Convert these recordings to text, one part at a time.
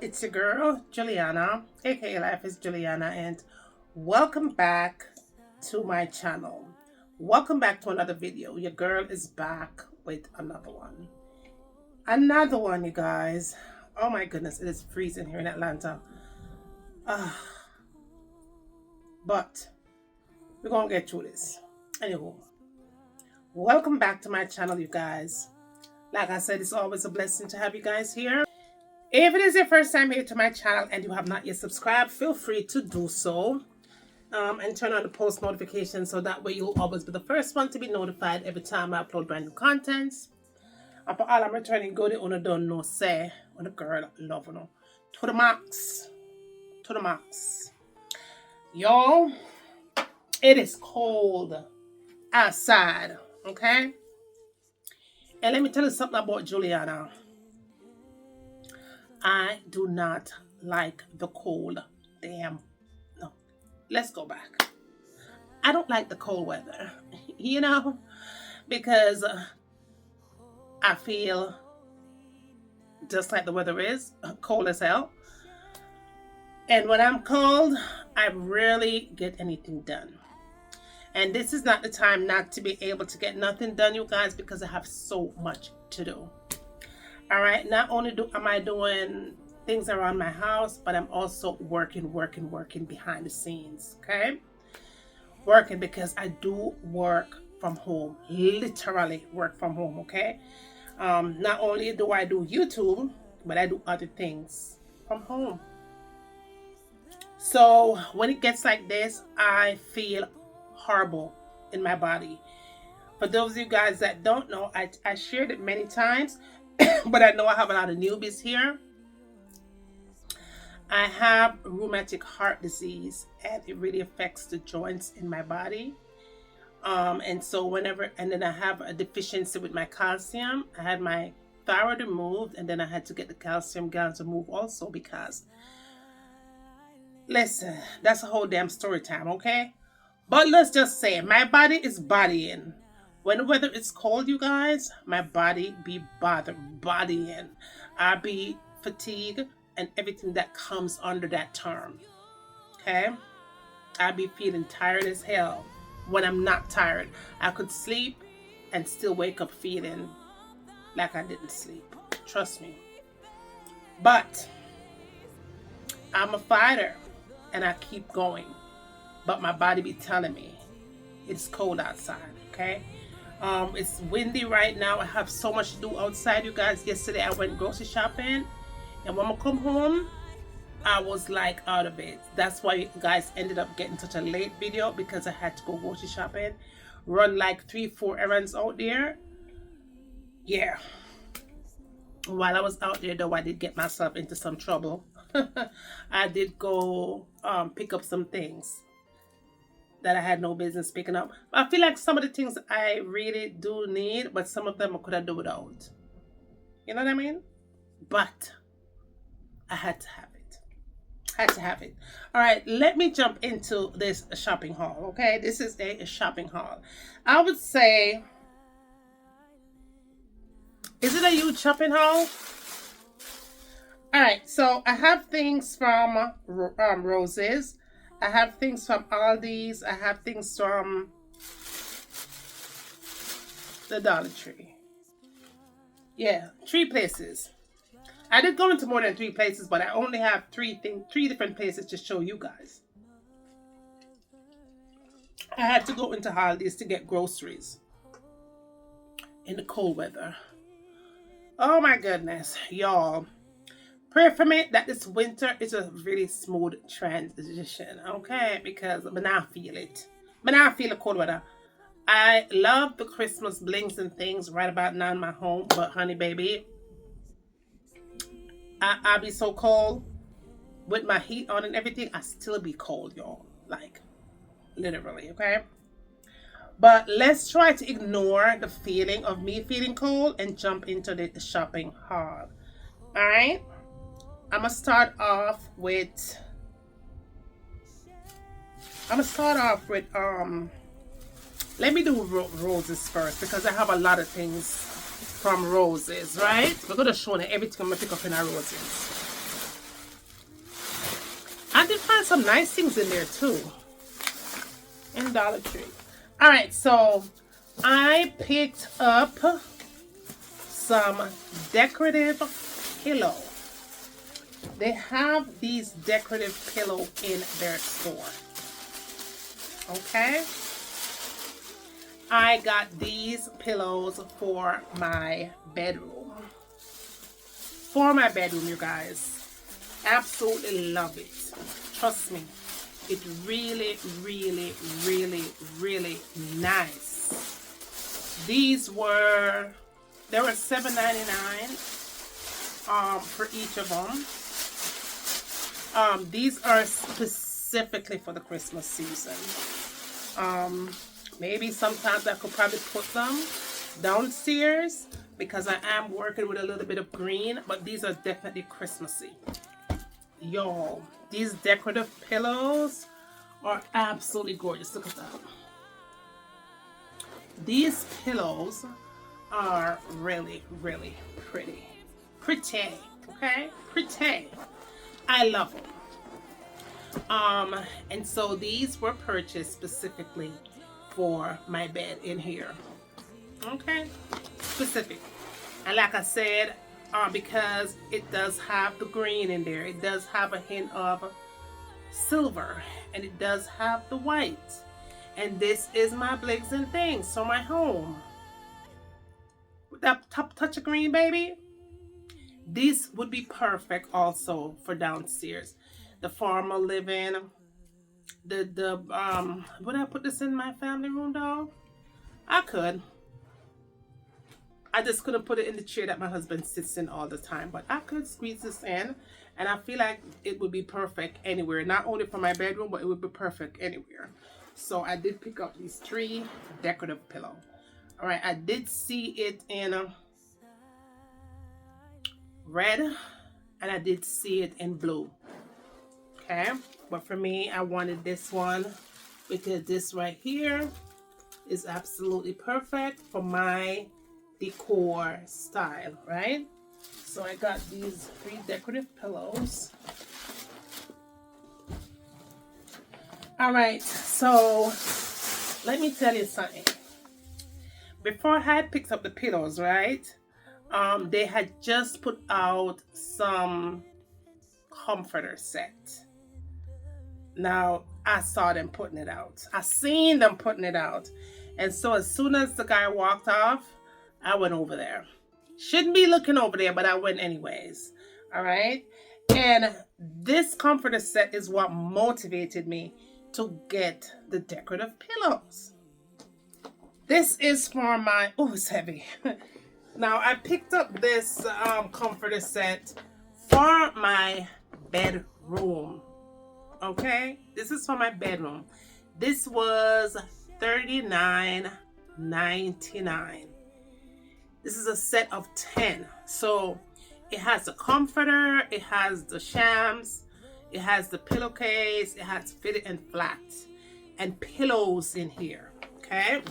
it's your girl, Juliana, aka Life is Juliana, and welcome back to my channel. Welcome back to another video. Your girl is back with another one. Another one, you guys. Oh my goodness, it is freezing here in Atlanta. But we're gonna get through this. Anywho, welcome back to my channel, you guys. Like I said, it's always a blessing to have you guys here. If it is your first time here to my channel and you have not yet subscribed, feel free to do so. And turn on the post notifications so that way you'll always be the first one to be notified every time I upload brand new contents. And for all I'm returning good, you don't know, say, when the girl love you know. To the max. To the max. Y'all, it is cold outside, okay? And let me tell you something about Juliana. I do not like the cold. Damn. No. Let's go back. I don't like the cold weather. You know? Because I feel just like the weather is. Cold as hell. And when I'm cold, I rarely get anything done. And this is not the time not to be able to get nothing done, you guys, because I have so much to do. All right, not only am I doing things around my house, but I'm also working behind the scenes, okay? Working because I do work from home, literally work from home, okay? Not only do I do YouTube, but I do other things from home. So when it gets like this, I feel horrible in my body. For those of you guys that don't know, I shared it many times. But I know I have a lot of newbies here. I have rheumatic heart disease and it really affects the joints in my body. And so then I have a deficiency with my calcium. I had my thyroid removed and then I had to get the calcium glands removed also because, listen, that's a whole damn story time, okay? But let's just say my body is bodying. When the weather is cold, you guys, my body be bodying. I be fatigued and everything that comes under that term. Okay? I be feeling tired as hell when I'm not tired. I could sleep and still wake up feeling like I didn't sleep. Trust me. But I'm a fighter and I keep going. But my body be telling me it's cold outside, okay? It's windy right now. I have so much to do outside, you guys. Yesterday I went grocery shopping and when I come home I was like out of it. That's why you guys ended up getting such a late video, because I had to go grocery shopping, run like 3-4 errands out there. Yeah, while I was out there though, I did get myself into some trouble. I did go pick up some things that I had no business picking up. But I feel like some of the things I really do need, but some of them I could have done without. You know what I mean? But I had to have it. Had to have it. All right, let me jump into this shopping haul, okay? This is a shopping haul. I would say, is it a huge shopping haul? All right, so I have things from Roses. I have things from Aldi's. I have things from the Dollar Tree. Yeah, 3 places. I did go into more than 3 places, but I only have 3 different places to show you guys. I had to go into Aldi's to get groceries in the cold weather. Oh my goodness, y'all. Pray for me that this winter is a really smooth transition, okay? Because I now feel it. I now feel the cold weather. I love the Christmas blings and things right about now in my home, but honey baby, I be so cold with my heat on and everything. I still be cold, y'all. Like, literally, okay? But let's try to ignore the feeling of me feeling cold and jump into the shopping haul. All right? I'm gonna start off with let me do Roses first because I have a lot of things from Roses, right? We're gonna show you everything I'm gonna pick up in our Roses. did find some nice things in there too. In Dollar Tree. Alright, so I picked up some decorative pillow. They have these decorative pillow in their store. Okay? I got these pillows for my bedroom. For my bedroom, you guys. Absolutely love it. Trust me. It's really, really, really, really nice. These were, they were $7.99 for each of them. These are specifically for the Christmas season. Maybe sometimes I could probably put them downstairs because I am working with a little bit of green, but these are definitely Christmassy. Y'all, these decorative pillows are absolutely gorgeous. Look at that. These pillows are really, really pretty. Pretty, okay? Pretty. I love them. And so these were purchased specifically for my bed in here. Okay? Specific. And like I said, because it does have the green in there, it does have a hint of silver, and it does have the white. And this is my bligs and things, so my home. With that top touch of green, baby. These would be perfect also for downstairs. The formal living. Would I put this in my family room though? I could. I just couldn't put it in the chair that my husband sits in all the time. But I could squeeze this in. And I feel like it would be perfect anywhere. Not only for my bedroom, but it would be perfect anywhere. So I did pick up these 3 decorative pillows. Alright, I did see it in red. And I did see it in blue. Okay. But for me, I wanted this one. Because this right here is absolutely perfect for my decor style, right? So I got these 3 decorative pillows. All right, so let me tell you something. Before I had picked up the pillows, right? They had just put out some comforter set. Now, I saw them putting it out. I seen them putting it out. And so as soon as the guy walked off, I went over there. Shouldn't be looking over there, but I went anyways. All right. And this comforter set is what motivated me to get the decorative pillows. This is for my, oh, it's heavy. Now, I picked up this comforter set for my bedroom. Okay. This is for my bedroom. This was $39.99. This is a set of 10. So it has the comforter, it has the shams, it has the pillowcase, it has fitted and flat, and pillows in here. Okay,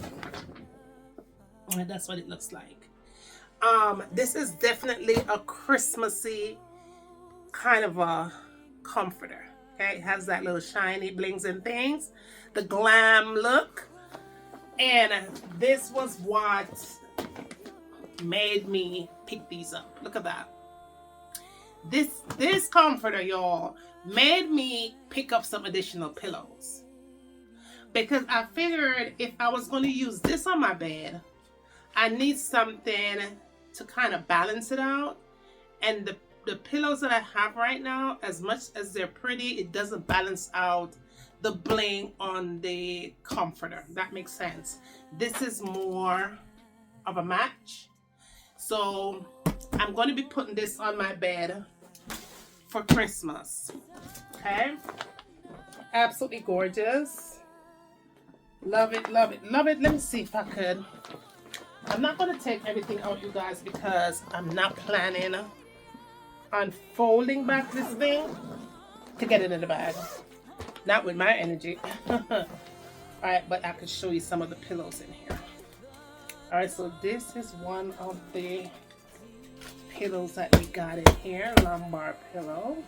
and that's what it looks like. This is definitely a Christmassy kind of a comforter. Okay, it has that little shiny blings and things, the glam look, and this was what made me pick these up. Look at that. This comforter, y'all, made me pick up some additional pillows. Because I figured if I was going to use this on my bed, I need something to kind of balance it out. And the pillows that I have right now, as much as they're pretty, it doesn't balance out the bling on the comforter. That makes sense. This is more of a match. So I'm going to be putting this on my bed for Christmas. Okay. Absolutely gorgeous. Love it, love it, love it. Let me see if I could. I'm not going to take everything out, you guys, because I'm not planning on folding back this thing to get it in the bag. Not with my energy. Alright, but I can show you some of the pillows in here. Alright, so this is one of the pillows that we got in here. Lumbar pillow.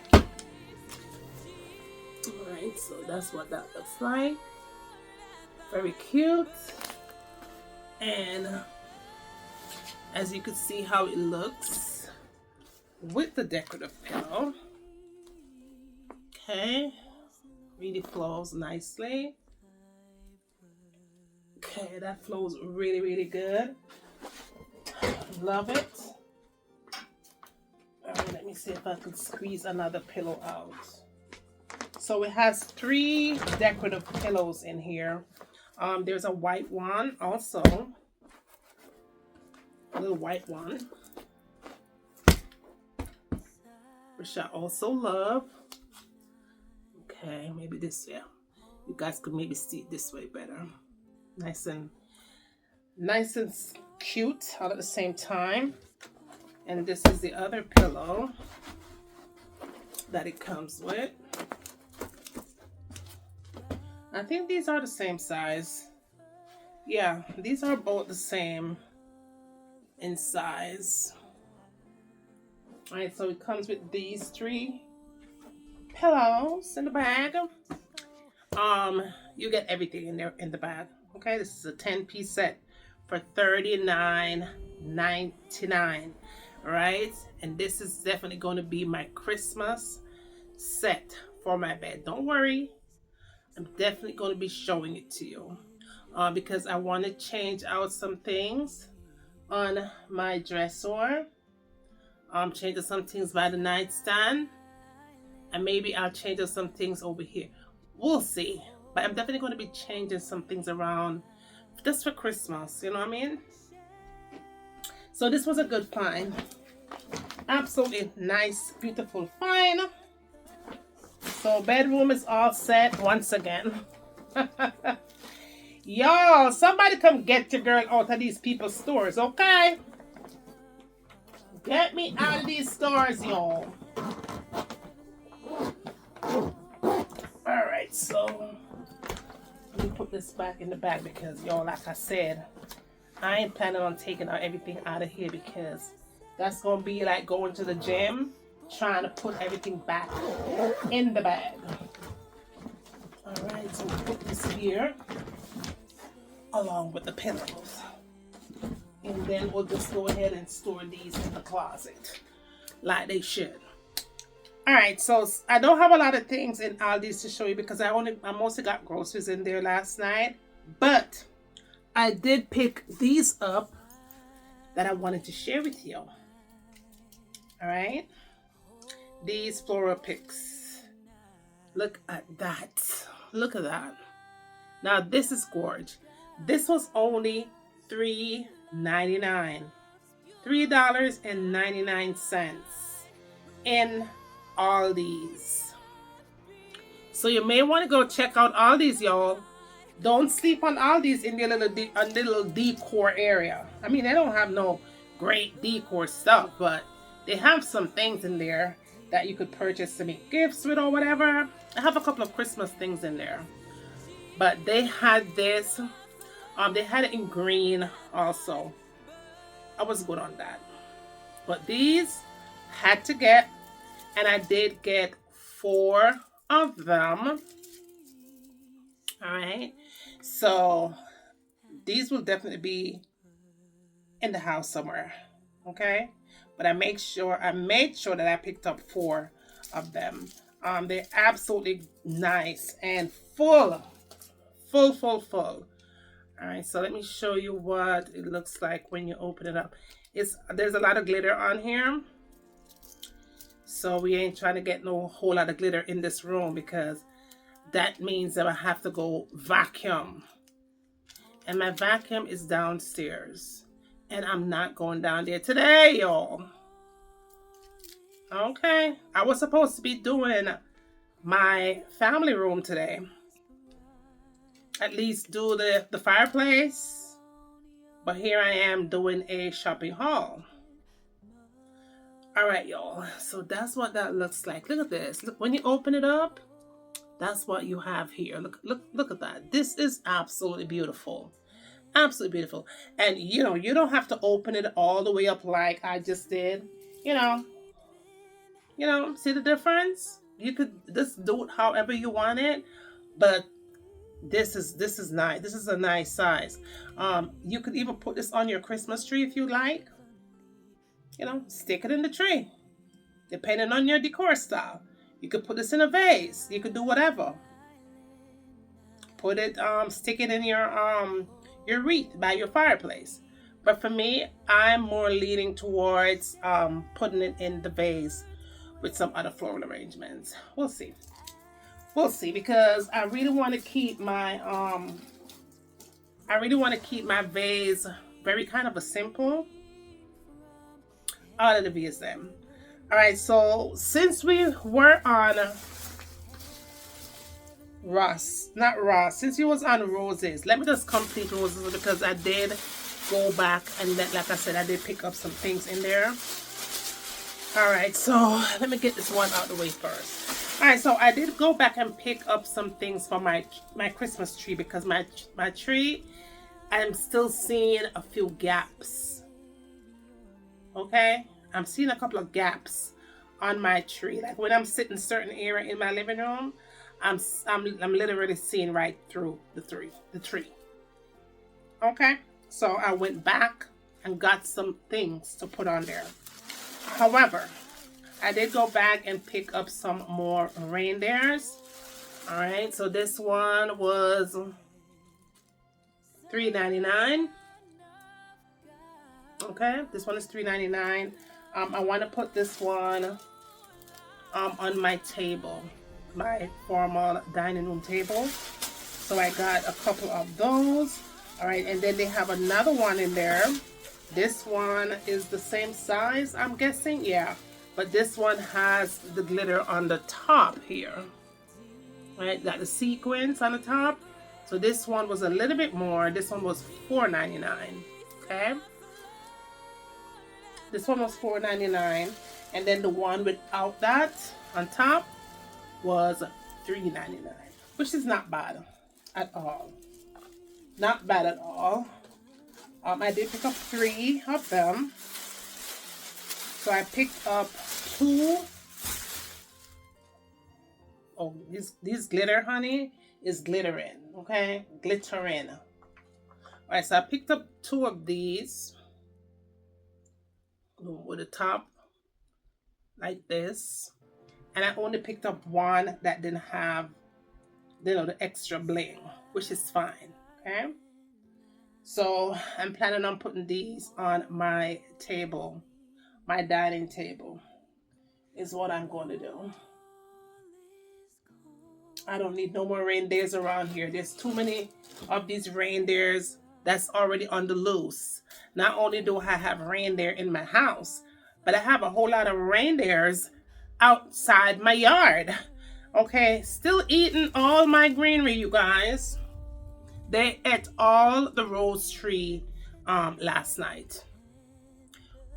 Alright, so that's what that looks like. Very cute. And as you can see how it looks with the decorative pillow. Okay, really flows nicely. Okay, that flows really, really good. Love it. Alright, let me see if I can squeeze another pillow out. So it has 3 decorative pillows in here. There's a white one also. A little white one. Which I also love. Okay, maybe this way. You guys could maybe see it this way better. Nice and cute all at the same time. And this is the other pillow that it comes with. I think these are the same size. Yeah, these are both the same in size. Alright, so it comes with these 3 pillows in the bag. You get everything in there in the bag. Okay, this is a 10-piece set for $39.99. Right, and this is definitely going to be my Christmas set for my bed. Don't worry, I'm definitely going to be showing it to you because I want to change out some things on my dresser. Change some things by the nightstand, and maybe I'll change up some things over here. We'll see, but I'm definitely going to be changing some things around just for Christmas. You know what I mean? So this was a good find. Absolutely nice, beautiful find. So bedroom is all set once again. Y'all, somebody come get your girl out of these people's stores, okay? Get me out of these stores, y'all. Alright, so let me put this back in the bag because, y'all, like I said, I ain't planning on taking everything out of here because that's going to be like going to the gym, trying to put everything back in the bag. Alright, so we'll put this here along with the pillows. And then we'll just go ahead and store these in the closet like they should. Alright, so I don't have a lot of things in Aldi's to show you because I mostly got groceries in there last night. But I did pick these up that I wanted to share with you. Alright, these floral picks. Look at that. Look at that. Now this is gorgeous. This was only $3.99. $3.99 in Aldi's. So you may want to go check out Aldi's, y'all. Don't sleep on Aldi's in their little decor area. I mean, they don't have no great decor stuff, but they have some things in there that you could purchase to make gifts with or whatever. I have a couple of Christmas things in there. But they had this. They had it in green also. I was good on that. But these had to get, and I did get 4 of them. Alright. So these will definitely be in the house somewhere. Okay? But I made sure that I picked up 4 of them. They're absolutely nice and full. Full. Alright, so let me show you what it looks like when you open it up. There's a lot of glitter on here. So we ain't trying to get no whole lot of glitter in this room because that means that I have to go vacuum. And my vacuum is downstairs. And I'm not going down there today, y'all. Okay, I was supposed to be doing my family room today. At least do the fireplace. But here I am doing a shopping haul. Alright, y'all. So that's what that looks like. Look at this. Look, when you open it up, that's what you have here. Look at that. This is absolutely beautiful. Absolutely beautiful. And you know, you don't have to open it all the way up like I just did. You know, see the difference? you could just do it however you want it, but this is nice. This is a nice size. You could even put this on your Christmas tree if you like. You know, stick it in the tree, depending on your decor style. You could put this in a vase. You could do whatever. Put it, stick it in your wreath by your fireplace. But for me, I'm more leaning towards putting it in the vase with some other floral arrangements. We'll see. We'll see, because I really want to keep my vase very kind of a simple out of the VSM. All right, so since we were on since you was on roses, let me just complete roses, because I did go back and like I said, I did pick up some things in there. All right, so let me get this one out of the way first. All right, so I did go back and pick up some things for my Christmas tree, because my tree, I'm still seeing a few gaps. Okay, I'm seeing a couple of gaps on my tree. Like when I'm sitting certain area in my living room, I'm literally seeing right through the tree. Okay, so I went back and got some things to put on there. However, I did go back and pick up some more reindeers. All right, so this one was $3.99. Okay, this one is $3.99. I want to put this one on my table, my formal dining room table. So I got a couple of those. All right, and then they have another one in there. This one is the same size, I'm guessing. Yeah, but this one has the glitter on the top here. Right, got the sequins on the top. So this one was a little bit more. This one was $4.99. Okay, this one was $4.99, and then the one without that on top was $3.99, which is not bad at all. Not bad at all. I did pick up 3 of them. So I picked up 2. Oh, this glitter, honey, is glittering. Okay, glittering. All right, so I picked up 2 of these with the top like this, and I only picked up 1 that didn't have, you know, the extra bling, which is fine. Okay, so I'm planning on putting these on my table, my dining table is what I'm going to do. I don't need no more reindeers around here. There's too many of these reindeers that's already on the loose. Not only do I have reindeer in my house, but I have a whole lot of reindeers outside my yard. Okay, still eating all my greenery, you guys. They ate all the rose tree last night.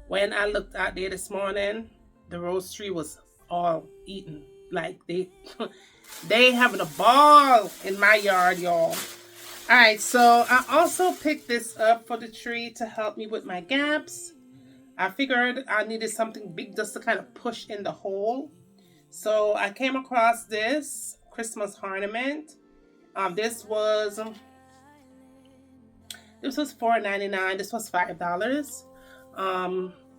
When I looked out there this morning, the rose tree was all eaten. Like they having a ball in my yard, y'all. All right, so I also picked this up for the tree to help me with my gaps. I figured I needed something big just to kind of push in the hole. So I came across this Christmas ornament. This was $4.99. This was $5.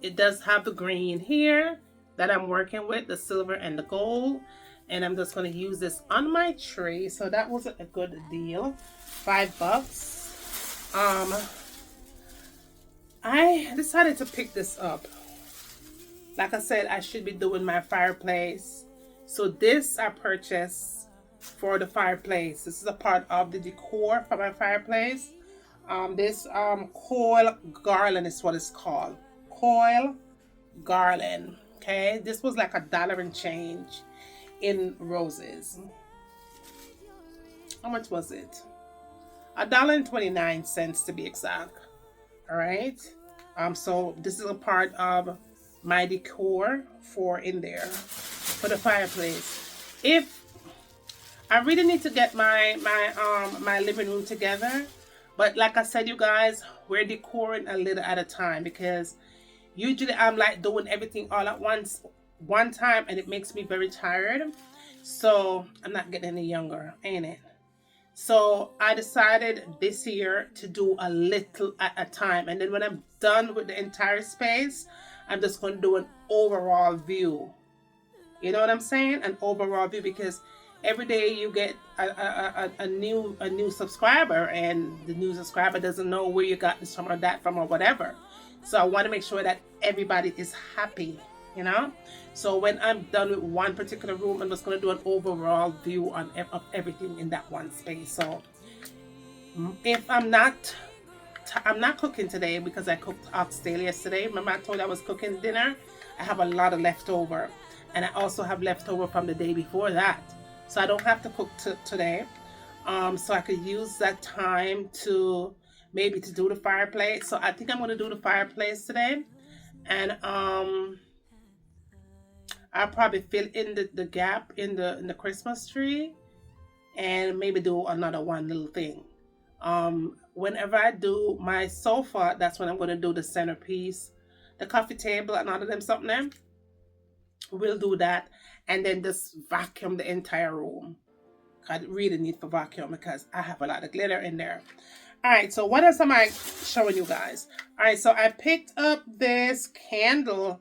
It does have the green here that I'm working with, the silver and the gold. And I'm just going to use this on my tree. So that was a good deal. $5. I decided to pick this up. Like I said, I should be doing my fireplace. So this I purchased for the fireplace. This is a part of the decor for my fireplace. This coil garland is what it's called. Coil garland. Okay, this was like $1 and change in roses. How much was it? $1.29 to be exact. All right. So this is a part of my decor for in there for the fireplace. If I really need to get my living room together, but like I said, you guys, we're decoring a little at a time, because usually I'm like doing everything all at one time, and it makes me very tired. So I'm not getting any younger, ain't it? So I decided this year to do a little at a time. And then when I'm done with the entire space, I'm just going to do an overall view. You know what I'm saying? An overall view, because every day you get a new subscriber, and the new subscriber doesn't know where you got this from or that from or whatever. So I want to make sure that everybody is happy, you know. So when I'm done with one particular room, I'm just going to do an overall view of everything in that one space. So if I'm not cooking today because I cooked oxtail yesterday. Remember I told you I was cooking dinner? I have a lot of leftover. And I also have leftover from the day before that. So I don't have to cook today. So I could use that time to maybe to do the fireplace. So I think I'm going to do the fireplace today. And I'll probably fill in the gap in the Christmas tree, and maybe do another one little thing. Whenever I do my sofa, that's when I'm going to do the centerpiece, the coffee table, and all of them something there. We'll do that, and then just vacuum the entire room. I really need to vacuum because I have a lot of glitter in there. All right, so what else am I showing you guys? All right, so I picked up this candle.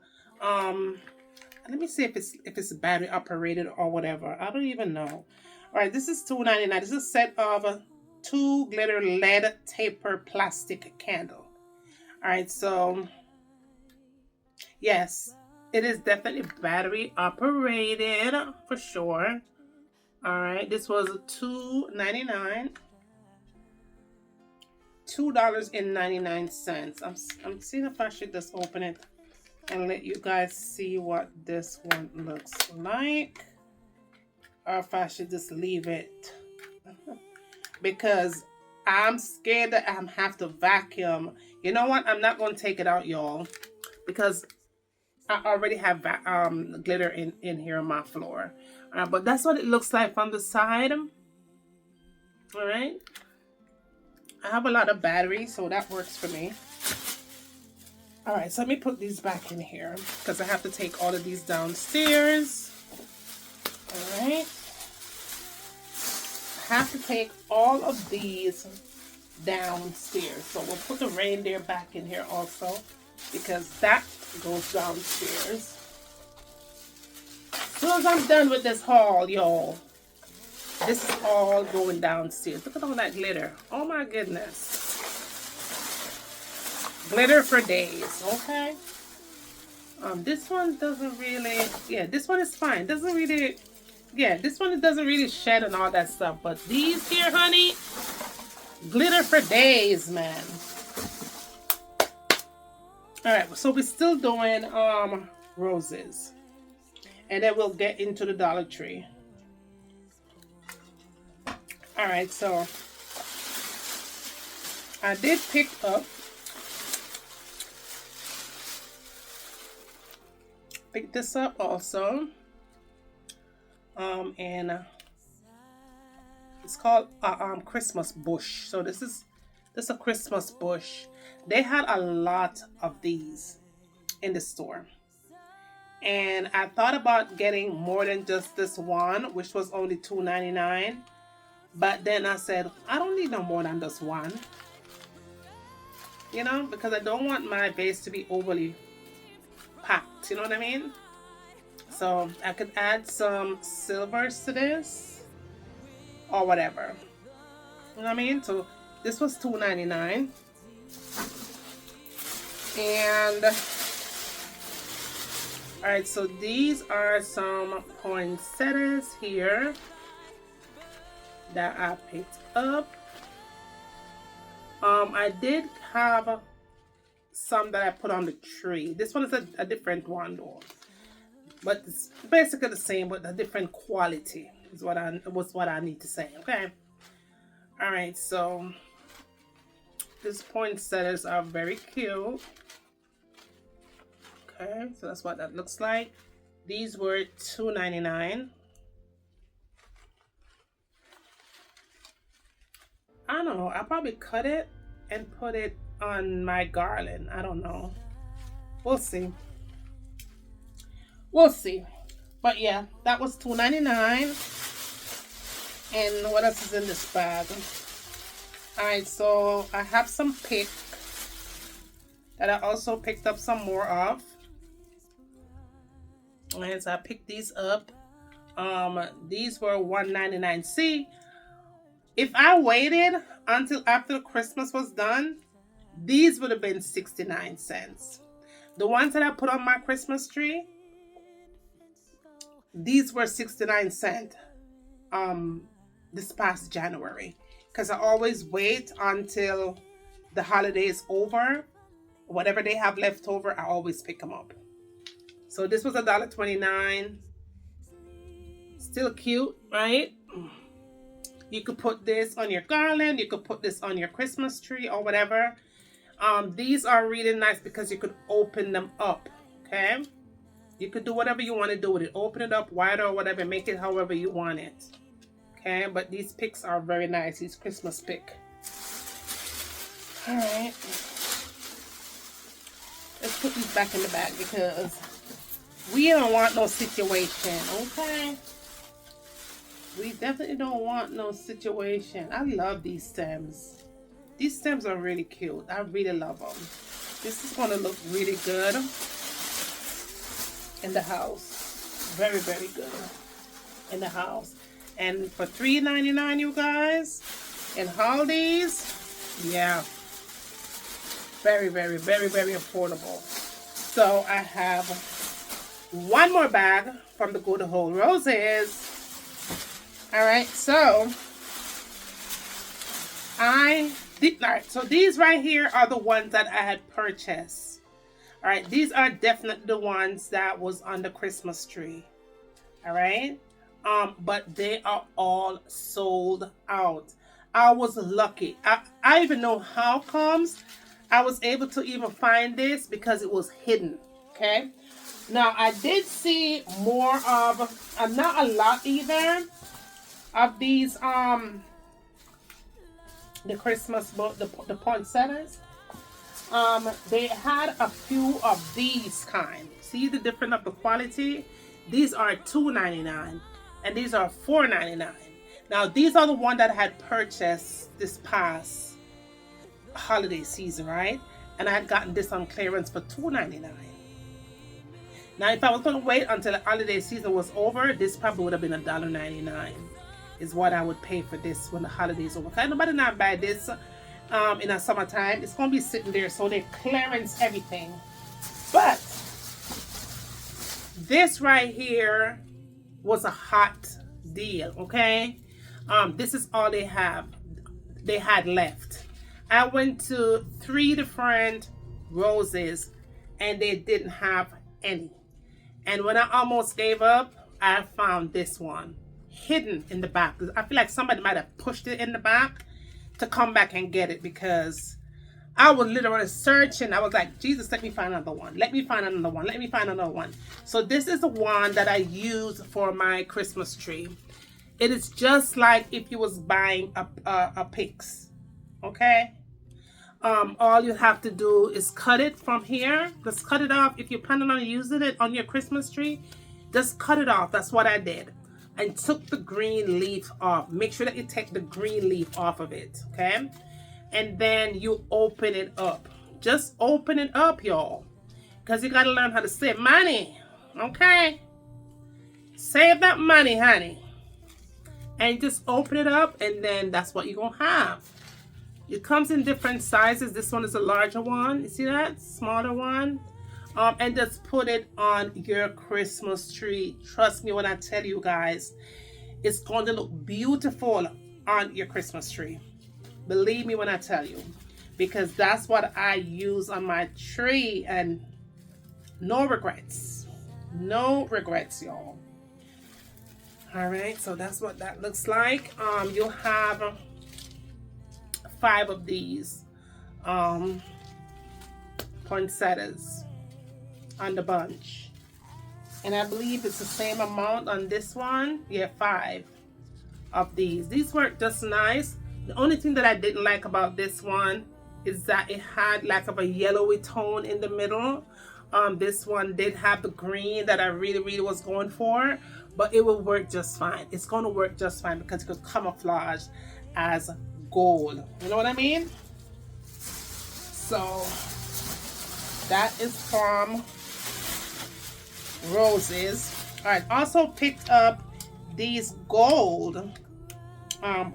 Let me see if it's battery operated or whatever. I don't even know. All right, this is $2.99. This is a set of 2 glitter LED taper plastic candle. All right, so yes, it is definitely battery operated for sure. All right, this was $2.99. $2.99. I'm seeing if I should just open it and let you guys see what this one looks like, or if I should just leave it because I'm scared that I'm have to vacuum. You know what? I'm not going to take it out, y'all, because I already have glitter in here on my floor. But that's what it looks like from the side. All right. I have a lot of batteries, so that works for me. All right, so let me put these back in here because I have to take all of these downstairs. All right. I have to take all of these downstairs. So we'll put the reindeer back in here also because that goes downstairs. As soon as I'm done with this haul, y'all, this is all going downstairs. Look at all that glitter. Oh my goodness. Glitter for days, okay? This one doesn't really, yeah, this one is fine. Doesn't really, yeah, this one doesn't really shed and all that stuff. But these here, honey, glitter for days, man. All right, so we're still doing roses. And then we'll get into the Dollar Tree. All right, so I did pick up this up also, and it's called Christmas bush. So this is a Christmas bush. They had a lot of these in the store, and I thought about getting more than just this one, which was only $2.99. But then I said, I don't need no more than just one. You know, because I don't want my vase to be overly packed. You know what I mean? So I could add some silvers to this or whatever. You know what I mean? So this was $2.99. And all right, so these are some poinsettias here that I picked up. I did have some that I put on the tree. This one is a different one though, but it's basically the same, but a different quality is what I need to say. Okay. All right, so these poinsettias are very cute. Okay, so that's what that looks like. These were $2.99. I don't know. I'll probably cut it and put it on my garland. I don't know. We'll see. We'll see. But yeah, that was $2.99. And what else is in this bag? Alright, so I have some pick that I also picked up some more of. And so I picked these up. These were $1.99. See, if I waited until after Christmas was done, these would have been 69 cents. The ones that I put on my Christmas tree, these were 69 cents this past January. Because I always wait until the holiday is over. Whatever they have left over, I always pick them up. So this was $1.29. Still cute, right? You could put this on your garland. You could put this on your Christmas tree or whatever. These are really nice because you could open them up, okay? You could do whatever you want to do with it. Open it up wider or whatever. Make it however you want it. Okay, but these picks are very nice. These Christmas pick. Alright. Let's put these back in the bag because we don't want no situation, okay? We definitely don't want no situation. I love these stems. These stems are really cute. I really love them. This is going to look really good in the house. Very, very good in the house. And for $3.99, you guys, in Aldi's, yeah. Very, very, very, very affordable. So I have one more bag from the Good Whole Roses. Alright, so so these right here are the ones that I had purchased. Alright, these are definitely the ones that was on the Christmas tree. Alright, but they are all sold out. I was lucky. I even know how comes I was able to even find this because it was hidden. Okay, now I did see more of, not a lot either, of these the Christmas book, the poinsettias. They had a few of these kind. See the difference of the quality? These are $2.99 and these are $4.99. Now these are the one that I had purchased this past holiday season, right? And I had gotten this on clearance for $2.99. Now if I was going to wait until the holiday season was over, this probably would have been $1.99 is what I would pay for this when the holidays over. Because nobody not buy this in the summertime. It's going to be sitting there, so they clearance everything. But this right here was a hot deal, okay? This is all they had left. I went to 3 different roses and they didn't have any. And when I almost gave up, I found this one hidden in the back. I feel like somebody might have pushed it in the back to come back and get it, because I was literally searching. I was like, Jesus, let me find another one. Let me find another one. Let me find another one. So this is the one that I use for my Christmas tree. It is just like if you was buying a pyx, okay? All you have to do is cut it from here. Just cut it off. If you're planning on using it on your Christmas tree, just cut it off. That's what I did. And took the green leaf off. Make sure that you take the green leaf off of it, okay? And then you open it up. Just open it up, y'all. Because you got to learn how to save money, okay? Save that money, honey. And just open it up, and then that's what you're going to have. It comes in different sizes. This one is a larger one. You see that? Smaller one. And just put it on your Christmas tree. Trust me when I tell you guys, it's going to look beautiful on your Christmas tree. Believe me when I tell you, because that's what I use on my tree, and no regrets. No regrets, y'all. All right, so that's what that looks like. You'll have 5 of these poinsettias on the bunch, and I believe it's the same amount on this one. Yeah, 5 of these. These were just nice. The only thing that I didn't like about this one is that it had like of a yellowy tone in the middle. This one did have the green that I really was going for, but it will work just fine. It's going to work just fine because it could camouflage as gold. You know what I mean? So that is from Roses. All right, also picked up these gold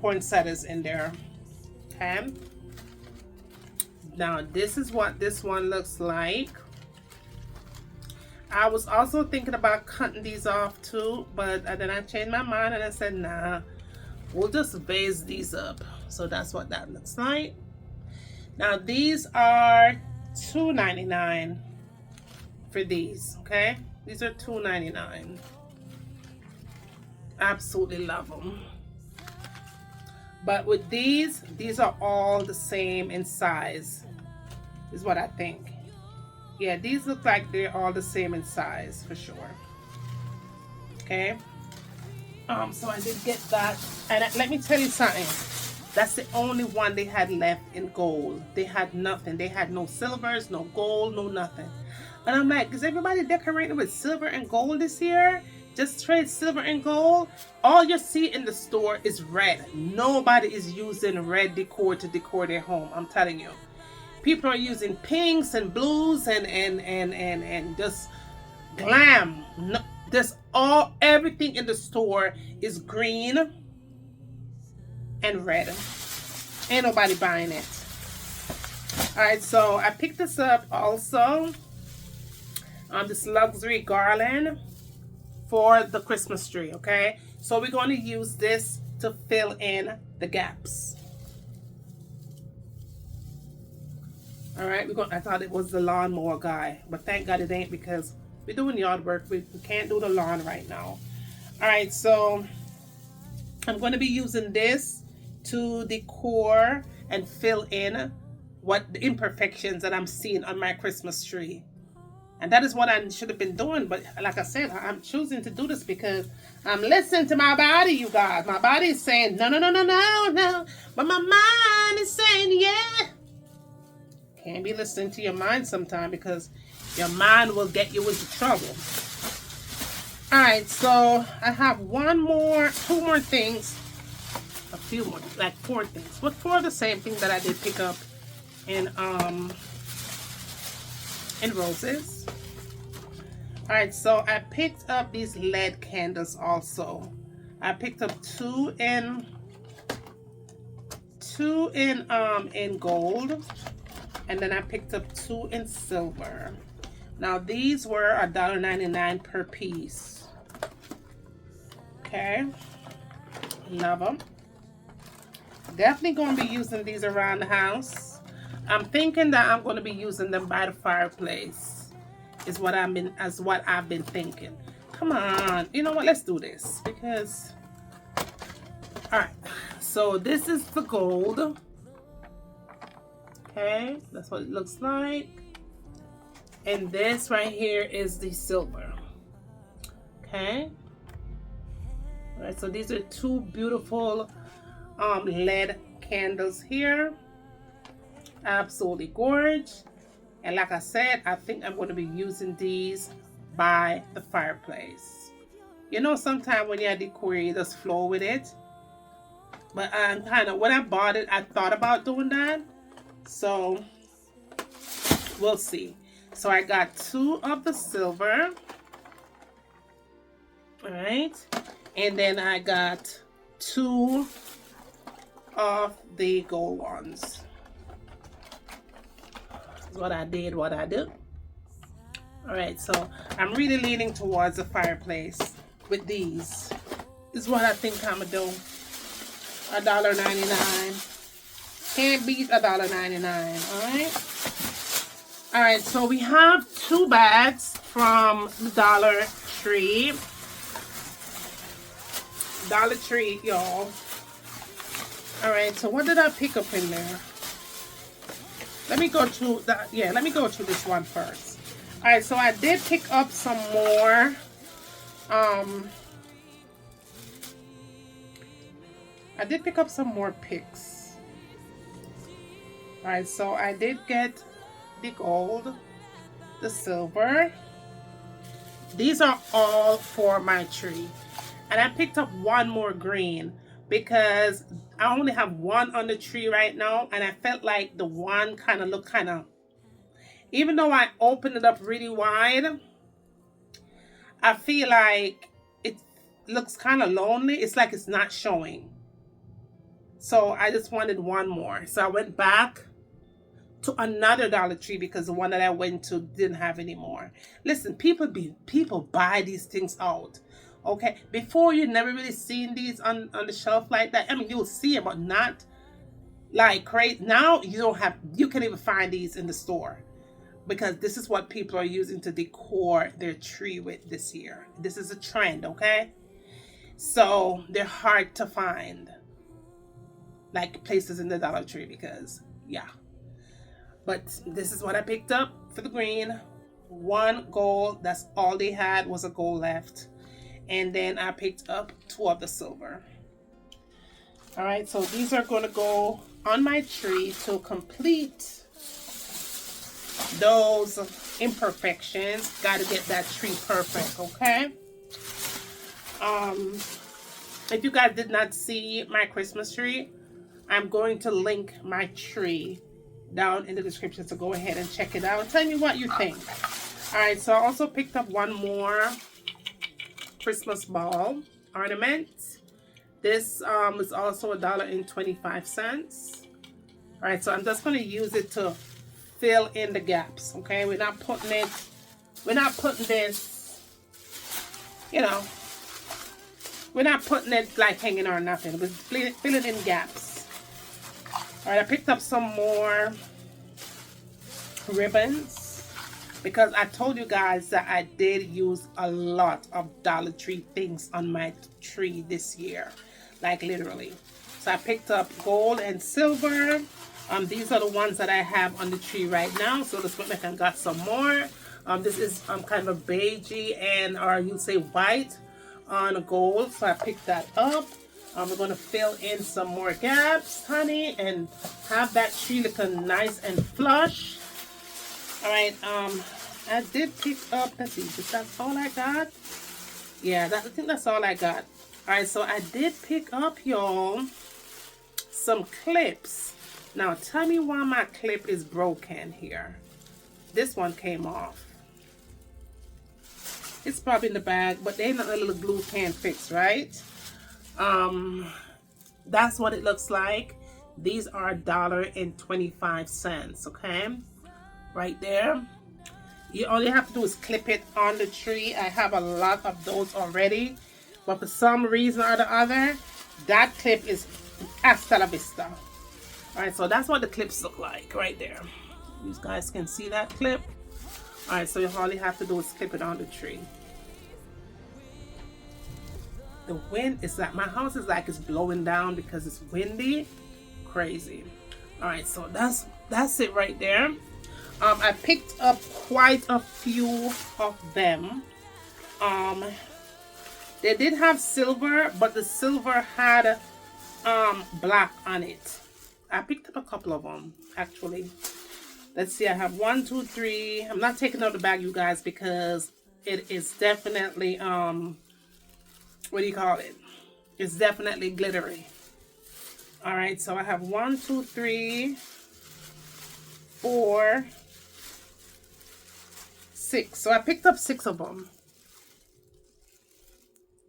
poinsettias in there. Okay, now this is what this one looks like. I was also thinking about cutting these off too, but then I changed my mind and I said, nah, we'll just vase these up. So that's what that looks like. Now these are $2.99 for these, okay? These are $2.99. Absolutely love them. But with these are all the same in size, is what I think. Yeah, these look like they're all the same in size for sure. Okay. So I did get that, and let me tell you something. That's the only one they had left in gold. They had nothing. They had no silvers, no gold, no nothing. And I'm like, is everybody decorating with silver and gold this year? Just trade silver and gold. All you see in the store is red. Nobody is using red decor to decor their home. I'm telling you. People are using pinks and blues and just glam. No, everything in the store is green and red. Ain't nobody buying it. Alright, so I picked this up also on this luxury garland for the Christmas tree, okay? So we're going to use this to fill in the gaps. All right, I thought it was the lawnmower guy, but thank God it ain't, because we're doing yard work. We can't do the lawn right now. All right, so I'm going to be using this to decor and fill in what the imperfections that I'm seeing on my Christmas tree. And that is what I should have been doing, but like I said, I'm choosing to do this because I'm listening to my body, you guys. My body is saying no, but my mind is saying yeah. Can't be listening to your mind sometime, because your mind will get you into trouble. All right, so I have two more things, a few more, like 4 things, but 4 of the same thing that I did pick up in Roses. All right, so I picked up these LED candles also. I picked up 2 in gold. And then I picked up 2 in silver. Now these were $1.99 per piece. Okay, love them. Definitely going to be using these around the house. I'm thinking that I'm going to be using them by the fireplace. Is what I've been thinking. Come on, you know what? Let's do this because. All right, so this is the gold. Okay, that's what it looks like. And this right here is the silver. Okay. All right, so these are 2 beautiful LED candles here. Absolutely gorgeous. And like I said, I think I'm going to be using these by the fireplace. You know, sometimes when you decor, you just flow with it. But when I bought it, I thought about doing that. So we'll see. So I got 2 of the silver. All right. And then I got 2 of the gold ones. This is what I did, what I do. All right. So I'm really leaning towards the fireplace with these. This is what I think I'm going to do. $1.99. Can't beat $1.99. All right, so we have 2 bags from the Dollar Tree, y'all. All right, so what did I pick up in there? Let me go to that. Yeah, let me go to this one first. All right, so I did pick up some more. I did pick up some more picks. All right, so I did get the gold. the silver. These are all for my tree. And I picked up one more green because I only have one on the tree right now, and I felt like the one kind of looked kind of, even though I opened it up really wide, I feel like it looks kind of lonely. It's like it's not showing. So I just wanted one more. So I went back to another Dollar Tree because the one that I went to didn't have any more. Listen, people buy these things out. Okay, before you never really seen these on the shelf like that. I mean, you'll see them, but not like crazy. Now you can't even find these in the store because this is what people are using to decor their tree with this year. This is a trend, okay? So they're hard to find, like places in the Dollar Tree, because yeah. But this is what I picked up for the green. One gold, that's all they had was a gold left. And then I picked up two of the silver. All right, so these are going to go on my tree to complete those imperfections. Got to get that tree perfect, okay? If you guys did not see my Christmas tree, I'm going to link my tree down in the description, so go ahead and check it out. Tell me what you think. All right, so I also picked up one more Christmas ball ornament. This is also $1.25. All right, so I'm just going to use it to fill in the gaps. Okay, we're not putting this, you know, we're not putting it like hanging or nothing. We're filling in gaps. All right, I picked up some more ribbons because I told you guys that I did use a lot of Dollar Tree things on my tree this year, like literally. So I picked up gold and silver. These are the ones that I have on the tree right now. So let's look like I got some more. This is kind of a beigey and, or you say white on gold. So I picked that up. We're going to fill in some more gaps, honey, and have that tree looking nice and flush. All right, I did pick up, let's see, is that all I got? Yeah, I think that's all I got. All right, so I did pick up, y'all, some clips. Now, tell me why my clip is broken here. This one came off. It's probably in the bag, but they not a little glue can fix, right? That's what it looks like. These are $1.25, okay? Right there. You all you have to do is clip it on the tree. I have a lot of those already, but for some reason or the other, that clip is hasta la vista. All right, so that's what the clips look like right there. You guys can see that clip. All right, so all you have to do is clip it on the tree. The wind is like, my house is like it's blowing down because it's windy. Crazy. All right, so that's it right there. I picked up quite a few of them. They did have silver, but the silver had black on it. I picked up a couple of them actually. Let's see, I have 1, 2, 3. I'm not taking out the bag, you guys, because it is definitely what do you call it? It's definitely glittery. All right, so I have 1, 2, 3, 4, 6. So I picked up 6 of them.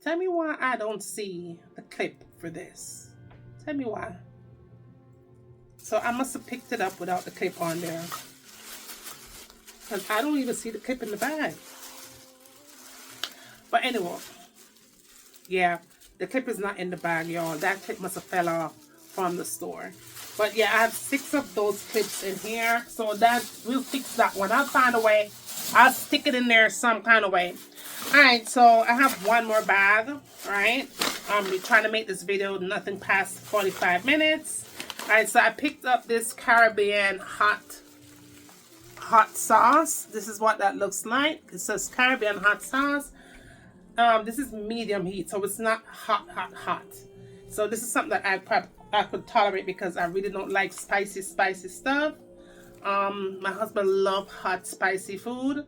Tell me why I don't see the clip for this. Tell me why. So I must have picked it up without the clip on there, because I don't even see the clip in the bag. But anyway, yeah, the clip is not in the bag, y'all. That clip must have fell off from the store. But yeah, I have 6 of those clips in here, so that we'll fix that one. I'll find a way. I'll stick it in there some kind of way. All right, so I have one more bag. All right, we're trying to make this video nothing past 45 minutes. All right, so I picked up this Caribbean hot sauce. This is what that looks like. It says Caribbean hot sauce. This is medium heat, so it's not hot. So this is something that I could tolerate because I really don't like spicy stuff. My husband loves hot, spicy food.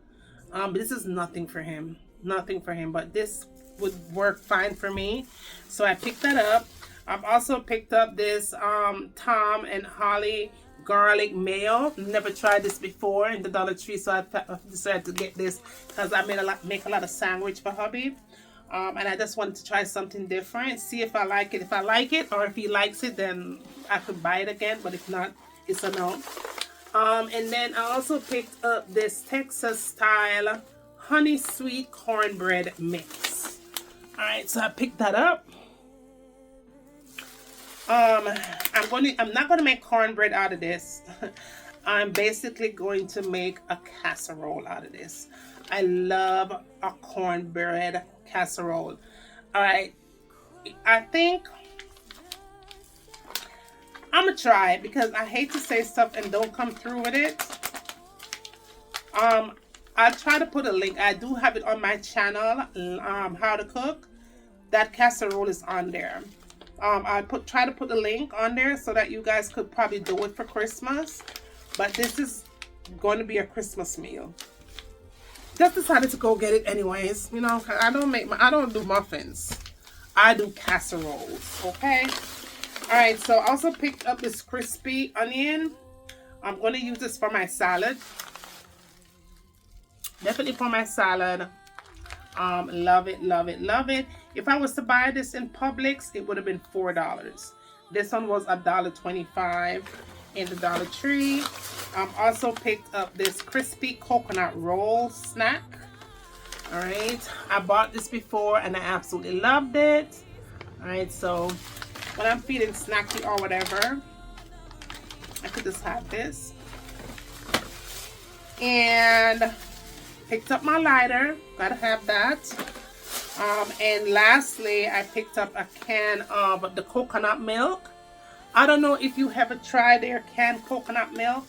But this is nothing for him. Nothing for him. But this would work fine for me. So I picked that up. I've also picked up this Tom and Holly garlic mayo. Never tried this before in the Dollar Tree, so I decided to get this because I make a lot of sandwich for hubby. And I just wanted to try something different, see if I like it. If I like it, or if he likes it, then I could buy it again. But if not, it's a no. And then I also picked up this Texas style honey sweet cornbread mix. All right, so I picked that up. I'm not gonna make cornbread out of this. I'm basically going to make a casserole out of this. I love a cornbread casserole. All right, I think I'm gonna try it because I hate to say stuff and don't come through with it. I'll try to put a link. I do have it on my channel, how to cook. That casserole is on there. I try to put the link on there so that you guys could probably do it for Christmas. But this is going to be a Christmas meal. Just decided to go get it anyways. You know, I don't do muffins. I do casseroles. Okay. All right. So I also picked up this crispy onion. I'm going to use this for my salad. Definitely for my salad. Love it, love it, love it. If I was to buy this in Publix, it would have been $4. This one was $1.25 in the Dollar Tree. Also picked up this crispy coconut roll snack. All right, I bought this before and I absolutely loved it. All right, so when I'm feeling snacky or whatever, I could just have this. And picked up my lighter, gotta have that. And lastly, I picked up a can of the coconut milk. I don't know if you ever tried their canned coconut milk,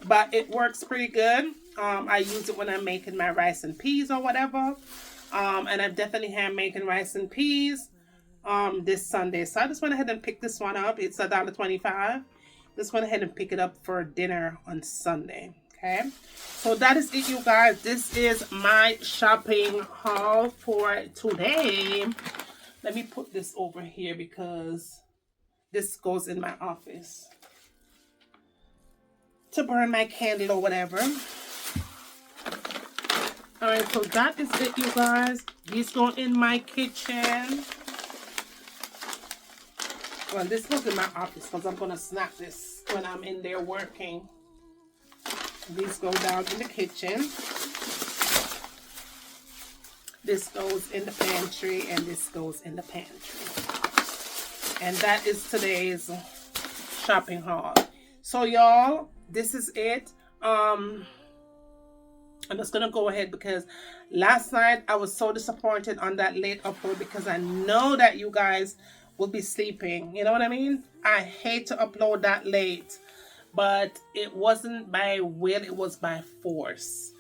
but it works pretty good. I use it when I'm making my rice and peas or whatever. And I've definitely had making rice and peas this Sunday. So I just went ahead and picked this one up. It's $1.25. Just went ahead and pick it up for dinner on Sunday. Okay, so that is it, you guys. This is my shopping haul for today. Let me put this over here because this goes in my office to burn my candle or whatever. All right, so that is it, you guys. These go in my kitchen. Well, this goes in my office because I'm gonna snap this when I'm in there working. These go down in the kitchen. This goes in the pantry, and this goes in the pantry. And that is today's shopping haul. So y'all, this is it. I'm just gonna go ahead because last night I was so disappointed on that late upload because I know that you guys will be sleeping. You know what I mean? I hate to upload that late. But it wasn't by will, it was by force.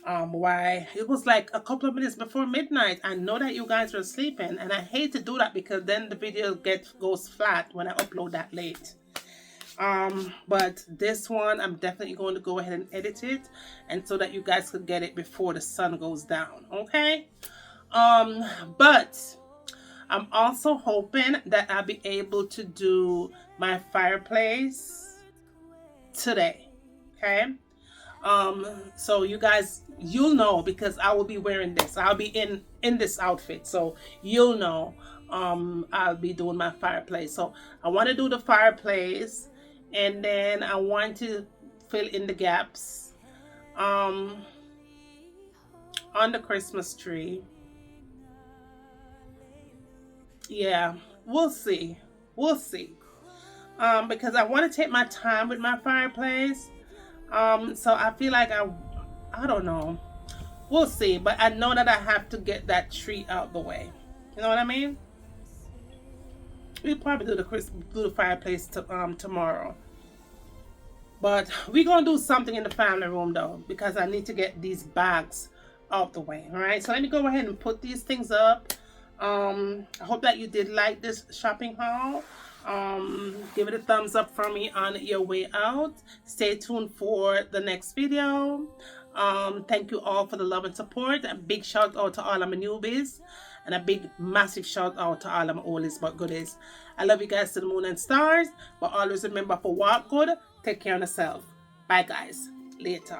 Why? It was like a couple of minutes before midnight. I know that you guys were sleeping, and I hate to do that because then the video goes flat when I upload that late. But this one, I'm definitely going to go ahead and edit it, and so that you guys could get it before the sun goes down. Okay? But I'm also hoping that I'll be able to do my fireplace today. Okay, so you guys, you'll know because I will be wearing this. I'll be in this outfit, so you'll know I'll be doing my fireplace. So I want to do the fireplace, and then I want to fill in the gaps on the Christmas tree. Yeah, we'll see, because I want to take my time with my fireplace. So I feel like I don't know. We'll see. But I know that I have to get that tree out the way. You know what I mean? We'll probably do the fireplace tomorrow. But we're going to do something in the family room though, because I need to get these bags out the way. All right. So let me go ahead and put these things up. I hope that you did like this shopping haul. Give it a thumbs up for me on your way out. Stay tuned for the next video. Thank you all for the love and support. A big shout out to all of my newbies, and a big massive shout out to all of my oldies but goodies. I love you guys to the moon and stars, but always remember, for walk good, take care of yourself. Bye guys, later.